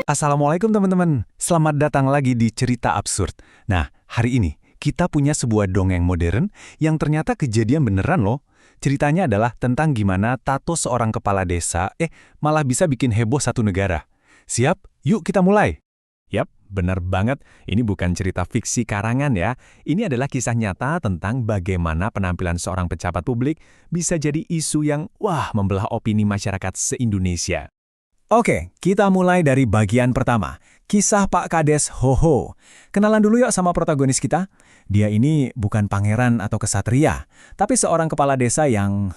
Assalamualaikum teman-teman, selamat datang lagi di Cerita Absurd. Nah, hari ini kita punya sebuah dongeng modern yang ternyata kejadian beneran loh. Ceritanya adalah tentang gimana tato seorang kepala desa, malah bisa bikin heboh satu negara. Siap? Yuk kita mulai. Yap, benar banget. Ini bukan cerita fiksi karangan ya. Ini adalah kisah nyata tentang bagaimana penampilan seorang pejabat publik bisa jadi isu yang, membelah opini masyarakat se-Indonesia. Oke, kita mulai dari bagian pertama. Kisah Pak Kades Hoho. Kenalan dulu yuk sama protagonis kita. Dia ini bukan pangeran atau kesatria, tapi seorang kepala desa yang,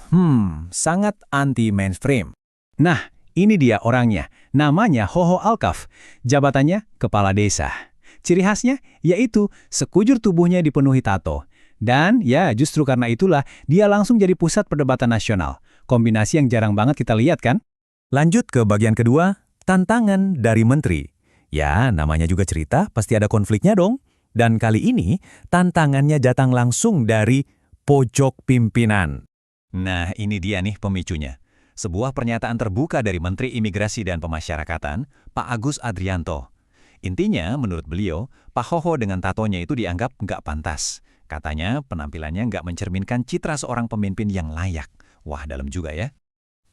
sangat anti-mainstream. Nah, ini dia orangnya. Namanya Hoho Alkaf. Jabatannya kepala desa. Ciri khasnya yaitu sekujur tubuhnya dipenuhi tato. Dan ya justru karena itulah dia langsung jadi pusat perdebatan nasional. Kombinasi yang jarang banget kita lihat kan? Lanjut ke bagian kedua, tantangan dari menteri. Ya, namanya juga cerita, pasti ada konfliknya dong. Dan kali ini, tantangannya datang langsung dari pojok pimpinan. Nah, ini dia nih pemicunya. Sebuah pernyataan terbuka dari Menteri Imigrasi dan Pemasyarakatan, Pak Agus Adrianto. Intinya, menurut beliau, Pak Hoho dengan tatonya itu dianggap nggak pantas. Katanya, penampilannya nggak mencerminkan citra seorang pemimpin yang layak. Wah, dalam juga ya.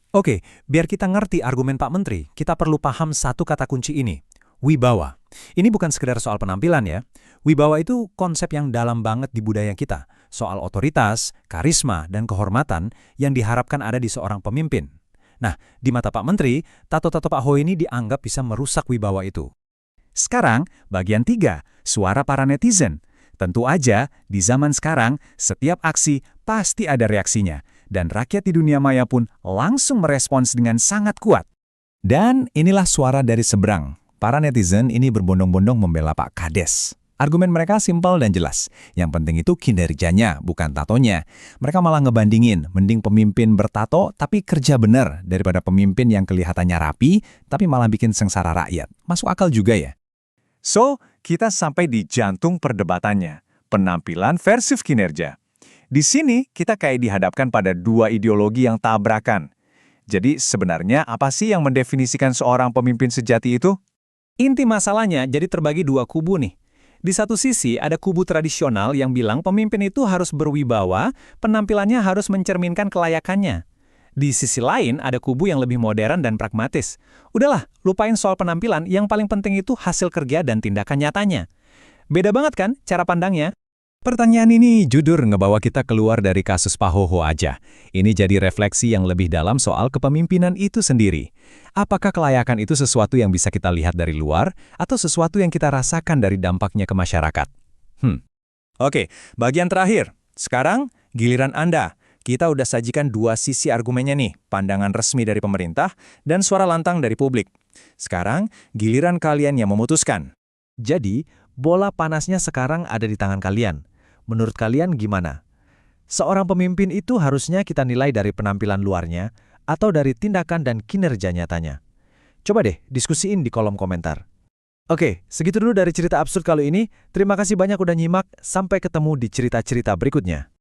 Oke, biar kita ngerti argumen Pak Menteri, kita perlu paham satu kata kunci ini, wibawa. Ini bukan sekedar soal penampilan ya. Wibawa itu konsep yang dalam banget di budaya kita, soal otoritas, karisma, dan kehormatan yang diharapkan ada di seorang pemimpin. Nah, di mata Pak Menteri, tato-tato Pak Ho ini dianggap bisa merusak wibawa itu. Sekarang, bagian 3, suara para netizen. Tentu aja, di zaman sekarang, setiap aksi pasti ada reaksinya. Dan rakyat di dunia maya pun langsung merespons dengan sangat kuat. Dan inilah suara dari seberang. Para netizen ini berbondong-bondong membela Pak Kades. Argumen mereka simpel dan jelas. Yang penting itu kinerjanya, bukan tatonya. Mereka malah ngebandingin, mending pemimpin bertato tapi kerja bener daripada pemimpin yang kelihatannya rapi tapi malah bikin sengsara rakyat. Masuk akal juga ya? So, kita sampai di jantung perdebatannya. Penampilan versus kinerja. Di sini kita kayak dihadapkan pada dua ideologi yang tabrakan. Jadi sebenarnya apa sih yang mendefinisikan seorang pemimpin sejati itu? Inti masalahnya jadi terbagi dua kubu nih. Di satu sisi ada kubu tradisional yang bilang pemimpin itu harus berwibawa, penampilannya harus mencerminkan kelayakannya. Di sisi lain ada kubu yang lebih modern dan pragmatis. Udahlah, lupain soal penampilan, yang paling penting itu hasil kerja dan tindakan nyatanya. Beda banget kan cara pandangnya? Pertanyaan ini jujur ngebawa kita keluar dari kasus Pak Hoho aja. Ini jadi refleksi yang lebih dalam soal kepemimpinan itu sendiri. Apakah kelayakan itu sesuatu yang bisa kita lihat dari luar, atau sesuatu yang kita rasakan dari dampaknya ke masyarakat? Oke, bagian terakhir. Sekarang, giliran Anda. Kita udah sajikan dua sisi argumennya nih, pandangan resmi dari pemerintah dan suara lantang dari publik. Sekarang, giliran kalian yang memutuskan. Jadi, bola panasnya sekarang ada di tangan kalian. Menurut kalian gimana? Seorang pemimpin itu harusnya kita nilai dari penampilan luarnya atau dari tindakan dan kinerja nyatanya? Coba deh diskusiin di kolom komentar. Oke, segitu dulu dari cerita absurd kali ini. Terima kasih banyak udah nyimak. Sampai ketemu di cerita-cerita berikutnya.